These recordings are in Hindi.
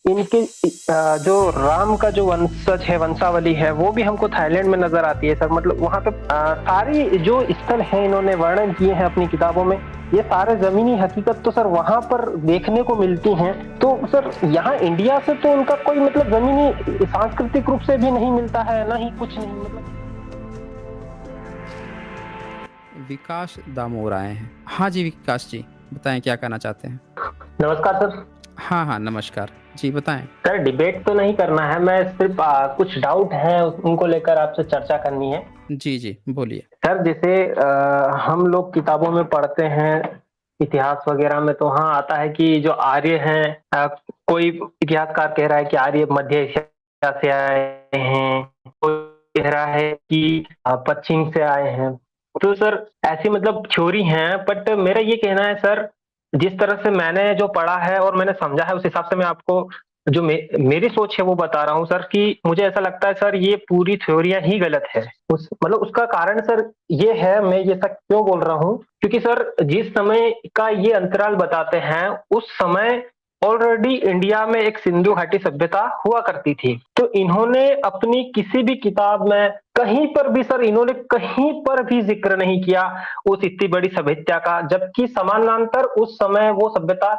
इनके जो राम का जो वंशज है, वंशावली है, वो भी हमको थाईलैंड में नजर आती है सर। मतलब वहाँ पे सारी जो स्थल है इन्होंने वर्णन किए हैं अपनी किताबों में, ये सारे जमीनी हकीकत तो सर वहाँ पर देखने को मिलती हैं। तो सर यहाँ इंडिया से तो उनका कोई मतलब जमीनी सांस्कृतिक रूप से भी नहीं मिलता है, ना ही कुछ नहीं मतलब। विकास दामोर आए हैं। हाँ जी विकास जी, बताएं क्या कहना चाहते हैं। नमस्कार सर। हाँ हाँ नमस्कार जी, बताएं। सर डिबेट तो नहीं करना है, मैं सिर्फ कुछ डाउट है उनको लेकर आपसे चर्चा करनी है। जी जी बोलिए। सर जैसे हम लोग किताबों में पढ़ते हैं, इतिहास वगैरह में तो हाँ आता है कि जो आर्य हैं, कोई इतिहासकार कह रहा है कि आर्य मध्य एशिया से आए हैं, कोई कह रहा है कि पश्चिम से आए हैं। तो सर ऐसी मतलब थ्योरी हैं, बट मेरा ये कहना है सर, जिस तरह से मैंने जो पढ़ा है और मैंने समझा है उस हिसाब से मैं आपको जो मेरी सोच है वो बता रहा हूँ सर। कि मुझे ऐसा लगता है सर ये पूरी थ्योरियां ही गलत है। उस मतलब उसका कारण सर ये है, मैं ये सब क्यों बोल रहा हूँ, क्योंकि सर जिस समय का ये अंतराल बताते हैं उस समय ऑलरेडी इंडिया में एक सिंधु घाटी सभ्यता हुआ करती थी। तो इन्होंने अपनी किसी भी किताब में कहीं पर भी सर, इन्होंने कहीं पर भी जिक्र नहीं किया उस इतनी बड़ी सभ्यता का, जबकि समानांतर उस समय वो सभ्यता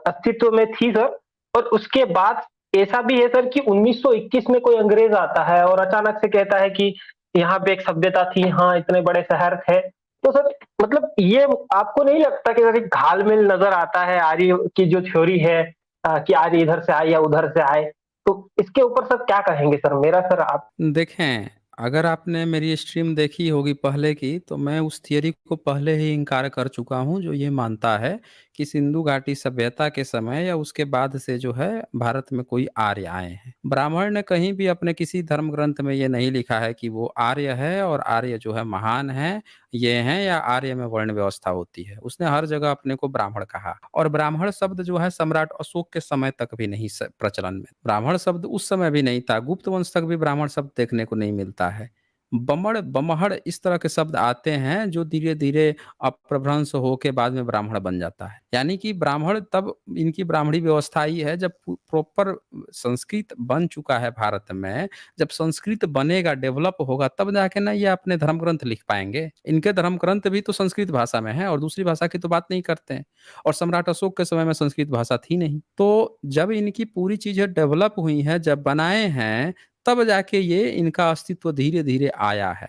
अस्तित्व में थी सर। और उसके बाद ऐसा भी है सर कि 1921 में कोई अंग्रेज आता है और अचानक से कहता है कि यहाँ पे एक सभ्यता थी, हाँ इतने बड़े शहर थे। तो सर मतलब ये आपको नहीं लगता कि सर एक घालमेल नजर आता है आर्य की जो थ्योरी है, कि आर्य इधर से आए या उधर से आए। तो इसके ऊपर सर क्या कहेंगे सर, मेरा सर आप। देखें, अगर आपने मेरी स्ट्रीम देखी होगी पहले की, तो मैं उस थियरी को पहले ही इनकार कर चुका हूं जो ये मानता है कि सिंधु घाटी सभ्यता के समय या उसके बाद से जो है भारत में कोई आर्य आए हैं। ब्राह्मण ने कहीं भी अपने किसी धर्म ग्रंथ में ये नहीं लिखा है कि वो आर्य है और आर्य जो है महान है, ये हैं, या आर्य में वर्ण व्यवस्था होती है। उसने हर जगह अपने को ब्राह्मण कहा, और ब्राह्मण शब्द जो है सम्राट अशोक के समय तक भी नहीं प्रचलन में। ब्राह्मण शब्द उस समय भी नहीं था, गुप्त वंश तक भी ब्राह्मण शब्द देखने को नहीं मिलता है। बमड़ बमहड़ इस तरह के शब्द आते हैं जो धीरे धीरे अपभ्रंश होके बाद में ब्राह्मण बन जाता है। यानी कि ब्राह्मण तब इनकी ब्राह्मणी व्यवस्था ही है जब प्रॉपर संस्कृत बन चुका है भारत में। जब संस्कृत बनेगा, डेवलप होगा, तब जाके ना ये अपने धर्म ग्रंथ लिख पाएंगे। इनके धर्म ग्रंथ भी तो संस्कृत भाषा में है और दूसरी भाषा की तो बात नहीं करते हैं। और सम्राट अशोक के समय में संस्कृत भाषा थी नहीं। तो जब इनकी पूरी चीजें डेवलप हुई हैं, जब बनाए हैं, तब जाके ये इनका अस्तित्व धीरे धीरे आया है।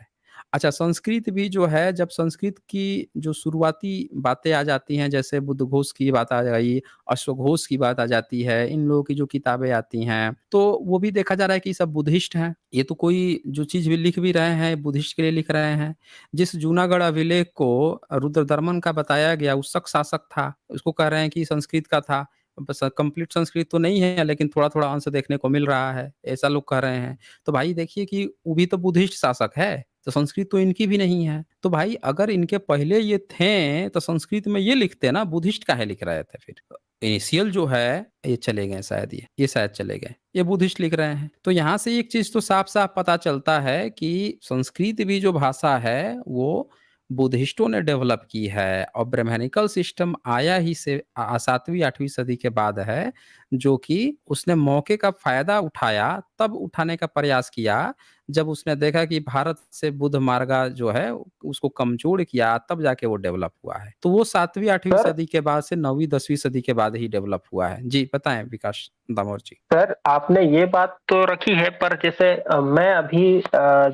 अच्छा, संस्कृत भी जो है, जब संस्कृत की जो शुरुआती बातें आ जाती हैं, जैसे बुद्ध घोष की बात आ गई, अश्वघोष की बात आ जाती है, इन लोगों की जो किताबें आती हैं, तो वो भी देखा जा रहा है कि सब बुद्धिस्ट हैं। ये तो कोई जो चीज भी लिख भी रहे हैं बुद्धिस्ट के लिए लिख रहे हैं। जिस जूनागढ़ अभिलेख को रुद्रदमन का बताया गया, वो शक शासक था, उसको कह रहे हैं कि संस्कृत का था। बस कंप्लीट संस्कृत तो नहीं है, लेकिन थोड़ा थोड़ा अंश देखने को मिल रहा है, ऐसा लोग कह रहे हैं। तो भाई देखिए कि वो भी तो बुद्धिस्ट शासक है, तो संस्कृत तो इनकी भी नहीं है। तो भाई अगर इनके पहले ये थे तो संस्कृत में ये लिखते ना, बुद्धिस्ट काहे लिख रहे थे फिर। इनिशियल जो है, ये चले गए शायद, ये शायद चले गए, ये बुद्धिस्ट लिख रहे हैं। तो यहाँ से एक चीज तो साफ साफ पता चलता है कि संस्कृत भी जो भाषा है वो बुद्धिस्टों ने डेवलप की है, और ब्राह्मणिकल सिस्टम आया ही से 7वीं 8वीं सदी के बाद है, जो कि उसने मौके का फायदा उठाया, तब उठाने का प्रयास किया जब उसने देखा कि भारत से बुद्ध मार्गा जो है उसको कमजोर किया, तब जाके वो डेवलप हुआ है। तो वो 7वीं 8वीं सर सदी के बाद से 9वीं 10वीं सदी के बाद ही डेवलप हुआ है। जी बताएं विकास दामोर जी। सर आपने ये बात तो रखी है, पर जैसे मैं अभी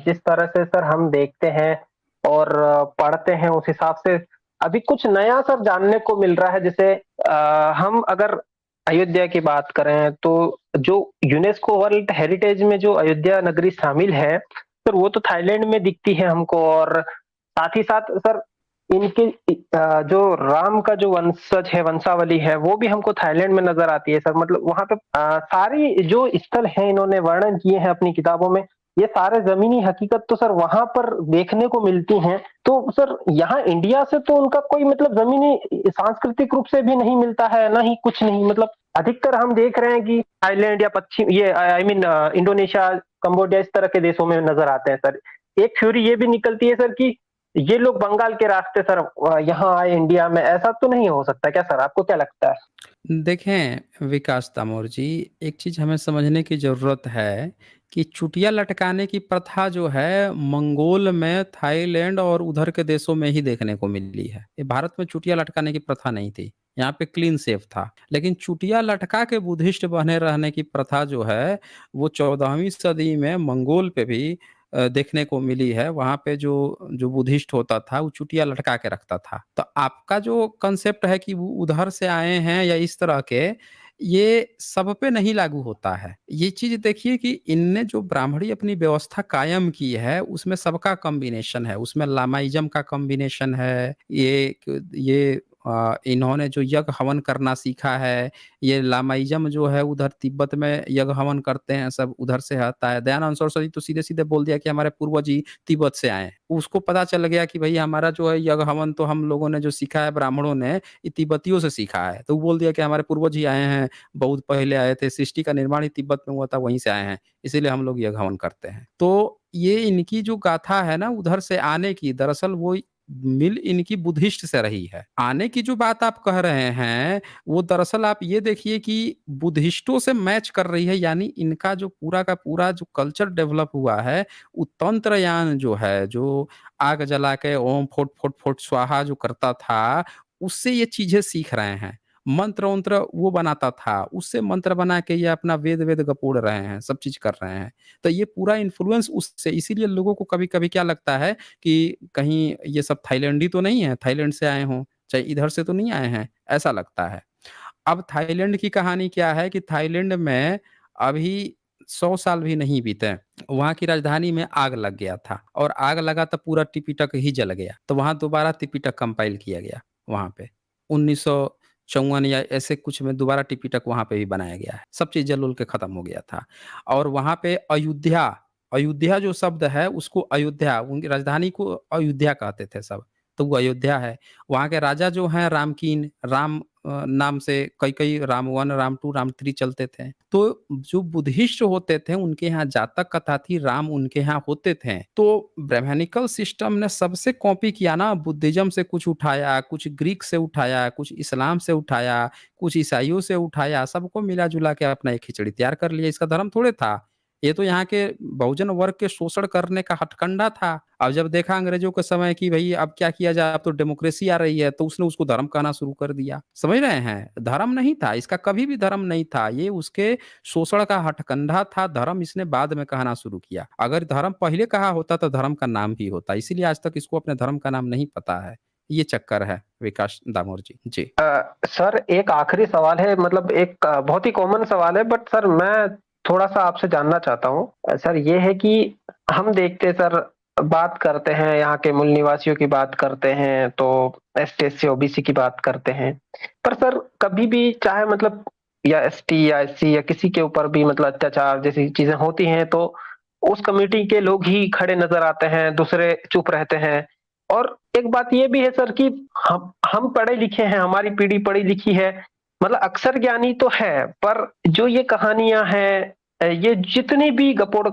जिस तरह से सर हम देखते हैं और पढ़ते हैं उस हिसाब से अभी कुछ नया सर जानने को मिल रहा है। जैसे हम अगर अयोध्या की बात करें तो जो यूनेस्को वर्ल्ड हेरिटेज में जो अयोध्या नगरी शामिल है सर, वो तो थाईलैंड में दिखती है हमको। और साथ ही साथ सर इनके जो राम का जो वंशज है, वंशावली है, वो भी हमको थाईलैंड में नजर आती है सर। मतलब वहां पे सारी जो स्थल है इन्होंने वर्णन किए हैं अपनी किताबों में, ये सारे जमीनी हकीकत तो सर वहां पर देखने को मिलती हैं। तो सर यहाँ इंडिया से तो उनका कोई मतलब जमीनी सांस्कृतिक रूप से भी नहीं मिलता है, ना ही कुछ नहीं। मतलब अधिकतर हम देख रहे हैं कि थाईलैंड या पश्चिम ये आई मीन इंडोनेशिया, कंबोडिया, इस तरह के देशों में नजर आते हैं सर। एक थ्योरी ये भी निकलती है सर कि ये लोग बंगाल के रास्ते सर यहाँ आए इंडिया में। ऐसा तो नहीं हो सकता क्या सर, आपको क्या लगता है? देखें विकास दामोर जी, एक चीज हमें समझने की जरूरत है कि चुटिया लटकाने की प्रथा जो है मंगोल में, थाईलैंड और उधर के देशों में ही देखने को मिली है। ये भारत में चुटिया लटकाने की प्रथा नहीं थी। यहाँ पे क्लीन शेव था। लेकिन चुटिया लटका के बुद्धिस्ट बने रहने की प्रथा जो है वो 14वीं सदी में मंगोल पे भी देखने को मिली है। वहां पे जो जो बुद्धिस्ट होता था वो चुटिया लटका के रखता था। तो आपका जो कंसेप्ट है कि वो उधर से आए हैं या इस तरह के, ये सब पे नहीं लागू होता है। ये चीज देखिए कि इनने जो ब्राह्मणी अपनी व्यवस्था कायम की है उसमें सबका कॉम्बिनेशन है। उसमें लामाइज्म का कॉम्बिनेशन है। ये इन्होंने जो यज्ञ हवन करना सीखा है, ये लामाइज्म जो है उधर तिब्बत में यज्ञ हवन करते हैं, सब उधर से आता है। दयानंद सरस्वती तो सीधे सीधे बोल दिया कि हमारे पूर्वज ही तिब्बत से आए हैं। उसको पता चल गया कि भाई हमारा जो है यज्ञ हवन तो हम लोगों ने जो सीखा है ब्राह्मणों ने, ये तिब्बतियों से सीखा है। तो वो बोल दिया कि हमारे पूर्वज ही आए हैं, बहुत पहले आए थे, सृष्टि का निर्माण ही तिब्बत में हुआ था, वहीं से आए हैं, इसीलिए हम लोग यज्ञ हवन करते हैं। तो ये इनकी जो गाथा है ना उधर से आने की, दरअसल वो मिल इनकी बुद्धिस्ट से रही है। आने की जो बात आप कह रहे हैं वो दरअसल आप ये देखिए कि बुद्धिस्टों से मैच कर रही है। यानी इनका जो पूरा का पूरा जो कल्चर डेवलप हुआ है, वो तंत्रयान जो है, जो आग जला के ओम फोट फोट फोट स्वाहा जो करता था, उससे ये चीजें सीख रहे हैं। मंत्र वंत्र वो बनाता था, उससे मंत्र बना के ये अपना वेद वेद गपोड़ रहे हैं, सब चीज कर रहे हैं। तो ये पूरा इन्फ्लुएंस उससे, इसीलिए लोगों को कभी कभी क्या लगता है कि कहीं ये सब थाईलैंडी तो नहीं है, थाईलैंड से आए हों, चाहे इधर से तो नहीं आए हैं, ऐसा लगता है। अब थाईलैंड की कहानी क्या है कि थाईलैंड में अभी 100 साल भी नहीं बीते, वहाँ की राजधानी में आग लग गया था और आग लगा तो पूरा त्रिपिटक ही जल गया। तो वहाँ दोबारा त्रिपिटक कंपाइल किया गया वहाँ पे। 1954 या ऐसे कुछ में दोबारा त्रिपिटक वहाँ पे भी बनाया गया है। सब चीज़ जल-उल के खत्म हो गया था। और वहाँ पे अयोध्या, अयोध्या जो शब्द है उसको अयोध्या, उनकी राजधानी को अयोध्या कहते थे सब, तो वो अयोध्या है। वहाँ के राजा जो हैं रामकीन, राम नाम से कई-कई राम 1, राम 2, राम 3 चलते थे। तो जो बुद्धिस्ट होते थे उनके यहाँ जातक कथा थी, राम उनके यहाँ होते थे। तो ब्राह्मणिकल सिस्टम ने सबसे कॉपी किया ना, बुद्धिज़्म से कुछ उठाया, कुछ ग्रीक से उठाया, कुछ इस्लाम से उठाया, कुछ ईसाइयों से उठाया, सबको मिला-जुला के अपना एक खिचड़ी तैयार कर लिया। इसका धर्म थोड़े था। ये तो यहाँ के बहुजन वर्ग के शोषण करने का हथकंडा था। अब जब देखा अंग्रेजों के समय कि भई अब क्या किया जाए, अब तो डेमोक्रेसी आ रही है, तो उसने उसको धर्म कहना शुरू कर दिया। समझ रहे हैं? धर्म नहीं था, इसका कभी भी धर्म नहीं था। ये उसके शोषण का हथकंडा था, धर्म इसने बाद में कहना शुरू किया। अगर धर्म पहले कहा होता तो धर्म का नाम भी होता। इसीलिए आज तक इसको अपने धर्म का नाम नहीं पता है। ये चक्कर है विकास दामोर जी। जी। सर एक आखिरी सवाल है, मतलब एक बहुत ही कॉमन सवाल है, बट सर मैं थोड़ा सा आपसे जानना चाहता हूँ। सर ये है कि हम देखते सर, बात करते हैं यहाँ के मूल निवासियों की बात करते हैं, तो एसटी एससी ओबीसी की बात करते हैं, पर सर कभी भी चाहे मतलब या एसटी या एससी या किसी के ऊपर भी मतलब अत्याचार जैसी चीजें होती हैं तो उस कमेटी के लोग ही खड़े नजर आते हैं, दूसरे चुप रहते हैं। और एक बात ये भी है सर कि हम पढ़े लिखे हैं, हमारी पीढ़ी पढ़ी लिखी है, मतलब अक्षर ज्ञानी तो है, पर जो ये कहानियां हैं, ये जितनी भी गपोड़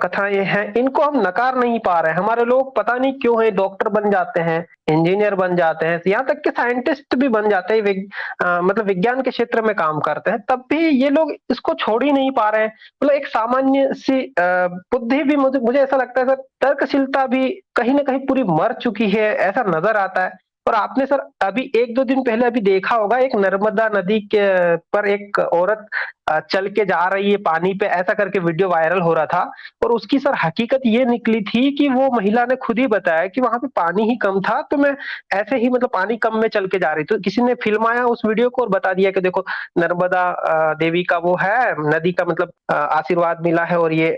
कथाएं हैं, इनको हम नकार नहीं पा रहे हैं। हमारे लोग पता नहीं क्यों है, डॉक्टर बन जाते हैं, इंजीनियर बन जाते हैं, यहाँ तक कि साइंटिस्ट भी बन जाते हैं, मतलब विज्ञान के क्षेत्र में काम करते हैं, तब भी ये लोग इसको छोड़ ही नहीं पा रहे हैं। मतलब एक सामान्य सी बुद्धि भी, मुझे मुझे ऐसा लगता है सर, तर्कशीलता भी कहीं ना कहीं पूरी मर चुकी है, ऐसा नजर आता है। और आपने सर अभी एक दो दिन पहले अभी देखा होगा, एक नर्मदा नदी के पर एक औरत चल के जा रही है पानी पे, ऐसा करके वीडियो वायरल हो रहा था। और उसकी सर हकीकत ये निकली थी कि वो महिला ने खुद ही बताया कि वहां पे पानी ही कम था, तो मैं ऐसे ही मतलब पानी कम में चल के जा रही, तो किसी ने फिल्माया उस वीडियो को और बता दिया कि देखो नर्मदा देवी का वो है, नदी का मतलब आशीर्वाद मिला है और ये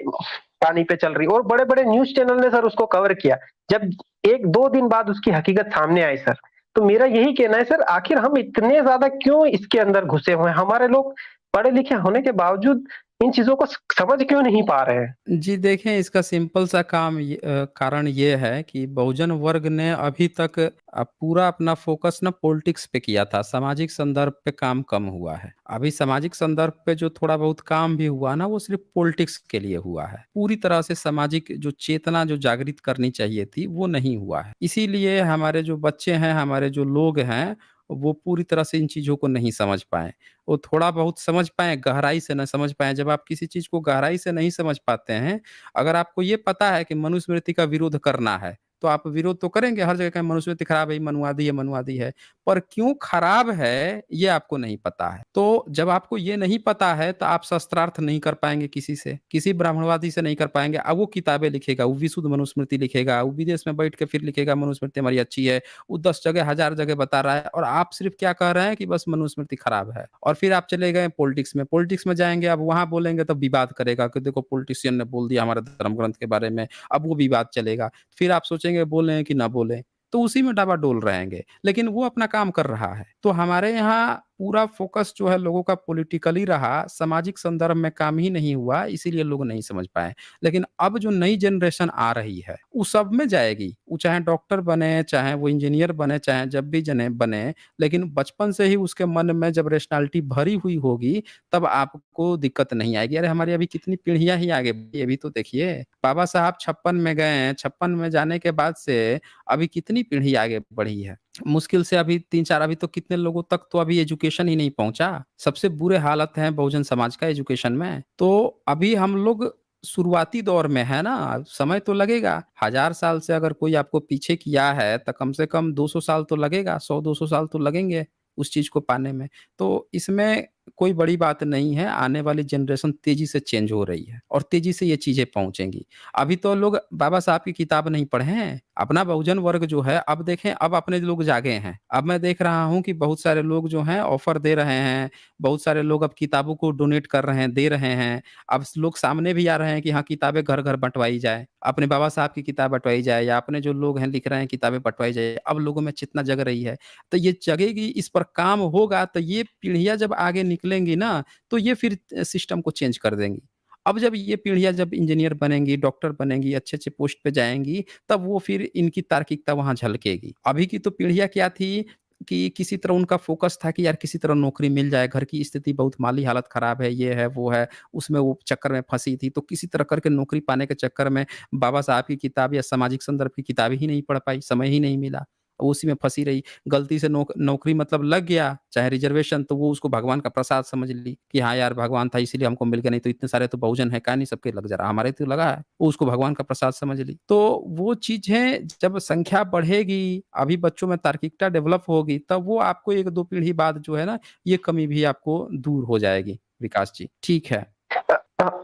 पानी पे चल रही। और बड़े बड़े न्यूज चैनल ने सर उसको कवर किया। जब एक दो दिन बाद उसकी हकीकत सामने आई सर, तो मेरा यही कहना है सर, आखिर हम इतने ज्यादा क्यों इसके अंदर घुसे हुए हैं? हमारे लोग पढ़े लिखे होने के बावजूद इन चीजों को समझ क्यों नहीं पा रहे हैं? जी देखें, इसका सिंपल सा कारण ये है कि बहुजन वर्ग ने अभी तक पूरा अपना फ़ोकस ना पॉलिटिक्स पे किया था, सामाजिक संदर्भ पे काम कम हुआ है। अभी सामाजिक संदर्भ पे जो थोड़ा बहुत काम भी हुआ ना, वो सिर्फ़ पॉलिटिक्स के लिए हुआ है। पूरी तरह से सामाजिक जो चेतना जो जागृत करनी चाहिए थी, वो नहीं हुआ है। इसीलिए हमारे जो बच्चे हैं, हमारे जो लोग हैं, वो पूरी तरह से इन चीज़ों को नहीं समझ पाएँ। वो थोड़ा बहुत समझ पाएँ, गहराई से ना समझ पाएँ। जब आप किसी चीज़ को गहराई से नहीं समझ पाते हैं, अगर आपको ये पता है कि मनुस्मृति का विरोध करना है, तो आप विरोध तो करेंगे, हर जगह कहें मनुस्मृति खराब है, ये मनुवादी है। पर क्यों खराब है, ये आपको नहीं पता है। तो जब आपको ये नहीं पता है, तो आप शस्त्रार्थ नहीं कर पाएँगे किसी से, किसी ब्राह्मणवादी से नहीं कर पाएँगे। अब वो किताबें लिखेगा, वो विशुद्ध मनुस्मृति लिखेगा, वो विदेश में बैठ के फिर लिखेगा मनुस्मृति हमारी अच्छी है। वो 10 जगह, 1000 जगह बता रहा है और आप सिर्फ़ क्या कह रहे हैं कि बस मनुस्मृति खराब है। और फिर आप चले गए पॉलिटिक्स में जाएँगे, अब वहाँ बोलेंगे तो विवाद करेगा कि देखो पॉलिटिशियन ने बोल दिया हमारे धर्म ग्रंथ के बारे में, अब वो विवाद चलेगा। फिर आप सोचेंगे बोलें कि ना बोलें, तो उसी में डबाडोल रहेंगे, लेकिन वो अपना काम कर रहा है। तो हमारे यहाँ पूरा फ़ोकस जो है लोगों का पॉलिटिकली रहा, सामाजिक संदर्भ में काम ही नहीं हुआ, इसीलिए लोग नहीं समझ पाए। लेकिन अब जो नई जनरेशन आ रही है, वो सब में जाएगी। वो चाहे डॉक्टर बने, चाहे वो इंजीनियर बने, चाहे जब भी जने बने, लेकिन बचपन से ही उसके मन में जब रैशनैलिटी भरी हुई होगी, तब आपको दिक्कत नहीं आएगी। अरे हमारी अभी कितनी पीढ़ियाँ ही आगे बढ़ी, अभी तो देखिए, बाबा साहब 56 में गए हैं, 56 में जाने के बाद से अभी कितनी पीढ़ी आगे बढ़ी है। मुश्किल से अभी 3-4 अभी तो कितने लोगों तक तो अभी एजुकेशन ही नहीं पहुँचा। सबसे बुरे हालत हैं बहुजन समाज का एजुकेशन में। तो अभी हम लोग शुरुआती दौर में है ना, समय तो लगेगा। 1000 साल से अगर कोई आपको पीछे किया है, तो कम से कम 200 साल तो लगेगा, 100-200 साल तो लगेंगे उस चीज़ को पाने में। तो इसमें कोई बड़ी बात नहीं है, आने वाली जनरेशन तेज़ी से चेंज हो रही है और तेज़ी से ये चीज़ें पहुँचेंगी। अभी तो लोग बाबा साहब की किताब नहीं पढ़े हैं। अपना बहुजन वर्ग जो है अब देखें अब अपने लोग जागे हैं। अब मैं देख रहा हूँ कि बहुत सारे लोग जो हैं ऑफ़र दे रहे हैं, बहुत सारे लोग अब किताबों को डोनेट कर रहे हैं, दे रहे हैं। अब लोग सामने भी आ रहे हैं कि हाँ, किताबें घर-घर बँटवाई जाए। अपने बाबा साहब की किताब बँटवाई जाए या अपने जो लोग हैं लिख रहे हैं किताबें बँटवाई जाए। अब लोगों में चेतना जग रही है। तो ये जगेगी, इस पर काम होगा तो ये पीढ़ियाँ जब आगे निकलेंगी ना, तो ये फिर सिस्टम को चेंज कर देंगी। अब जब ये पीढ़ियाँ जब इंजीनियर बनेंगी, डॉक्टर बनेंगी, अच्छे-अच्छे पोस्ट पे जाएँगी, तब वो फिर इनकी तार्किकता वहाँ झलकेगी। अभी की तो पीढ़ियाँ क्या थी कि किसी तरह उनका फ़ोकस था कि यार किसी तरह नौकरी मिल जाए, घर की स्थिति बहुत माली हालत ख़राब है, ये है, वो है, उसमें वो चक्कर में फँसी थी। तो किसी तरह करके नौकरी पाने के चक्कर में बाबा साहब की किताब या सामाजिक संदर्भ की किताबें ही नहीं पढ़ पाई, समय ही नहीं मिला। उसी में फँसी रही। गलती से नौकरी मतलब लग गया, चाहे रिज़र्वेशन तो वो उसको भगवान का प्रसाद समझ ली कि हाँ यार भगवान था इसीलिए हमको मिल गया, नहीं तो इतने सारे तो बहुजन हैं, काहे नहीं सबके लग जा रहा, हमारे तो लगा है। वो उसको भगवान का प्रसाद समझ ली। तो वो चीज़ें जब संख्या बढ़ेगी, अभी बच्चों में तार्किकता डेवलप होगी, तब वो आपको 1-2 पीढ़ी बाद जो है ना, ये कमी भी आपको दूर हो जाएगी, विकास जी। ठीक है।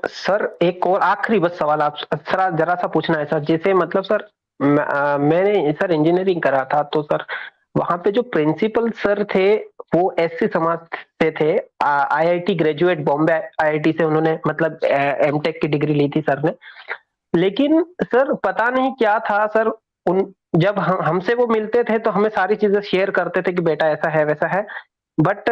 सर एक और आखिरी बस सवाल आप सर जरा सा पूछना है सर, जैसे मतलब सर मैंने सर इंजीनियरिंग करा था, तो सर वहां पे जो प्रिंसिपल सर थे वो एससी समाज से थे। आईआईटी ग्रेजुएट, बॉम्बे आईआईटी से उन्होंने मतलब एमटेक की डिग्री ली थी सर ने। लेकिन सर पता नहीं क्या था सर, उन जब हम हमसे वो मिलते थे तो हमें सारी चीजें शेयर करते थे कि बेटा ऐसा है वैसा है। बट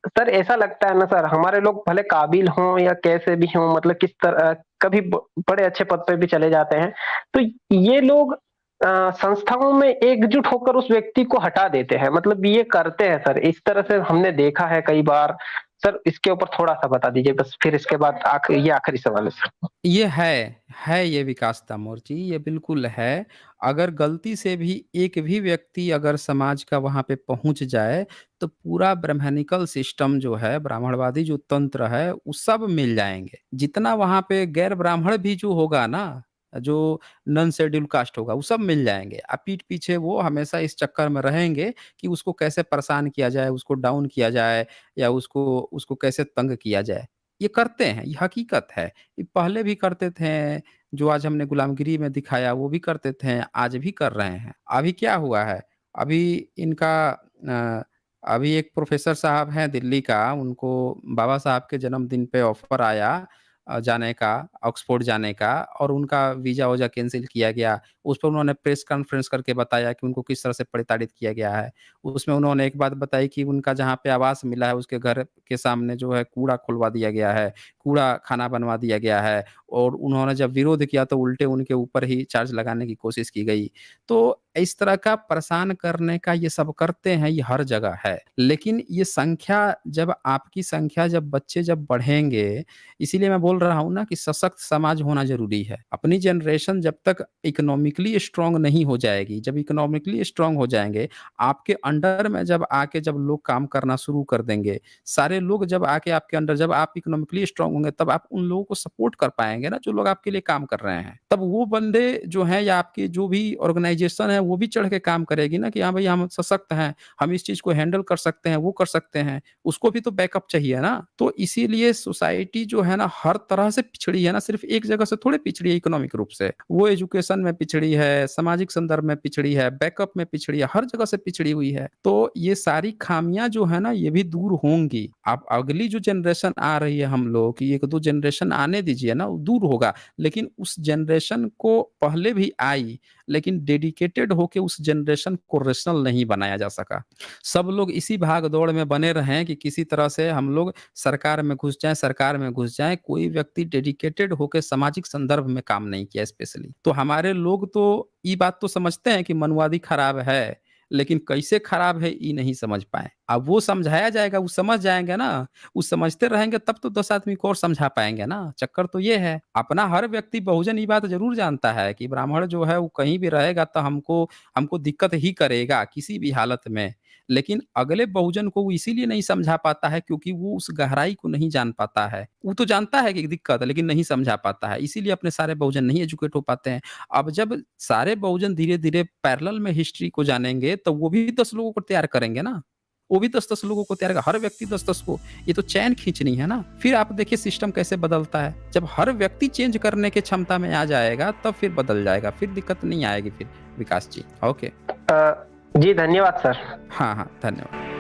सर ऐसा लगता है ना सर, हमारे लोग भले काबिल हों या कैसे भी हों, मतलब किस तरह कभी बड़े अच्छे पद पे भी चले जाते हैं, तो ये लोग संस्थाओं में एकजुट होकर उस व्यक्ति को हटा देते हैं, मतलब ये करते हैं सर, इस तरह से हमने देखा है कई बार। सर इसके ऊपर थोड़ा सा बता दीजिए बस, फिर इसके बाद ये आखिरी सवाल है सर। ये है ये विकास दामोर जी, ये बिल्कुल है। अगर गलती से भी एक भी व्यक्ति अगर समाज का वहाँ पे पहुँच जाए, तो पूरा ब्राह्मणिकल सिस्टम जो है, ब्राह्मणवादी जो तंत्र है, वो सब मिल जाएँगे। जितना वहाँ पे गैर ब्राह्मण भी जो होगा ना, जो नॉन शेड्यूल कास्ट होगा, वो सब मिल जाएँगे। पीठ पीछे वो हमेशा इस चक्कर में रहेंगे कि उसको कैसे परेशान किया जाए, उसको डाउन किया जाए या उसको उसको कैसे तंग किया जाए। ये करते हैं, ये हकीकत है। ये पहले भी करते थे, जो आज हमने गुलामगिरी में दिखाया वो भी करते थे, आज भी कर रहे हैं। अभी क्या हुआ है, अभी इनका अभी एक प्रोफ़ेसर साहब हैं दिल्ली का, उनको बाबा साहब के जन्मदिन पे ऑफ़र आया जाने का, ऑक्सफ़ोर्ड जाने का और उनका वीज़ा-वूज़ा कैंसल किया गया। उस पर उन्होंने प्रेस कॉन्फ्रेंस करके बताया कि उनको किस तरह से प्रताड़ित किया गया है। उसमें उन्होंने एक बात बताई कि उनका जहाँ पे आवास मिला है, उसके घर के सामने जो है कूड़ा खुलवा दिया गया है, कूड़ा खाना बनवा दिया गया है और उन्होंने जब विरोध किया तो उल्टे उनके ऊपर ही चार्ज लगाने की कोशिश की गई। तो इस तरह का परेशान करने का ये सब करते हैं, ये हर जगह है। लेकिन ये संख्या जब आपकी संख्या जब बच्चे जब बढ़ेंगे, इसीलिए मैं बोल रहा हूँ ना कि सशक्त समाज होना ज़रूरी है। अपनी जनरेशन जब तक इकोनॉमिकली स्ट्रॉन्ग नहीं हो जाएगी, जब इकोनॉमिकली स्ट्रॉन्ग हो जाएँगे, आपके अंडर में जब आके जब लोग काम करना शुरू कर देंगे, सारे लोग जब आके आपके अंडर जब आप इकोनॉमिकली स्ट्रॉन्ग होंगे, तब आप उन लोगों को सपोर्ट कर पाएँगे ना, जो लोग आपके लिए काम कर रहे हैं। तब वो बंदे जो हैं या आपकी जो भी ऑर्गनाइज़ेशन है, वो भी चढ़ के काम करेगी ना कि हाँ भाई, हम सशक्त हैं, हम इस चीज़ को हैंडल कर सकते हैं, वो कर सकते हैं। उसको भी तो बैकअप चाहिए ना। तो इसीलिए सोसाइटी जो है ना, हर तरह से पिछड़ी है ना, सिर्फ़ एक जगह से थोड़ी पिछड़ी है इकोनॉमिक रूप से। वो एजुकेशन में पिछड़ी है, सामाजिक संदर्भ में पिछड़ी है, बैकअप में पिछड़ी है, हर जगह से पिछड़ी हुई है। तो ये सारी खामियाँ जो है ना, ये भी दूर होंगी। अब अगली जो जनरेशन आ रही है हम लोग की 1-2 जनरेशन आने दीजिए ना, वो दूर होगा। लेकिन उस जनरेशन को पहले भी आई, लेकिन डेडिकेटेड होके उस जनरेशन को रेशनल नहीं बनाया जा सका। सब लोग इसी भाग-दौड़ में बने रहें कि किसी तरह से हम लोग सरकार में घुस जाएँ, सरकार में घुस जाएँ। कोई व्यक्ति डेडिकेटेड होके सामाजिक संदर्भ में काम नहीं किया स्पेशली। तो हमारे लोग तो ये बात तो समझते हैं कि मनवादी खराब है, लेकिन कैसे खराब है ये नहीं समझ पाए। अब वो समझाया जाएगा, वो समझ जाएँगे ना, वो समझते रहेंगे तब तो 10 आदमी को और समझा पाएँगे ना। चक्कर तो ये है। अपना हर व्यक्ति बहुजन ये बात ज़रूर जानता है कि ब्राह्मण जो है वो कहीं भी रहेगा तो हमको हमको दिक्कत ही करेगा किसी भी हालत में। लेकिन अगले बहुजन को वो इसीलिए नहीं समझा पाता है क्योंकि वो उस गहराई को नहीं जान पाता है। वो तो जानता है कि दिक्कत है लेकिन नहीं समझा पाता है। इसीलिए अपने सारे बहुजन नहीं एजुकेट हो पाते हैं। अब जब सारे बहुजन धीरे-धीरे पैरेलल में हिस्ट्री को जानेंगे तो वो भी 10 लोगों को तैयार करेंगे ना। वो भी 10-10 लोगों को तैयार हर व्यक्ति 10-10 को, ये तो चैन खींचनी है ना। फिर आप देखिए सिस्टम कैसे बदलता है। जब हर व्यक्ति चेंज करने की क्षमता में आ जाएगा तब फिर बदल जाएगा। फिर दिक्कत नहीं आएगी फिर विकास जी। ओके। जी धन्यवाद सर। हाँ, हाँ, धन्यवाद।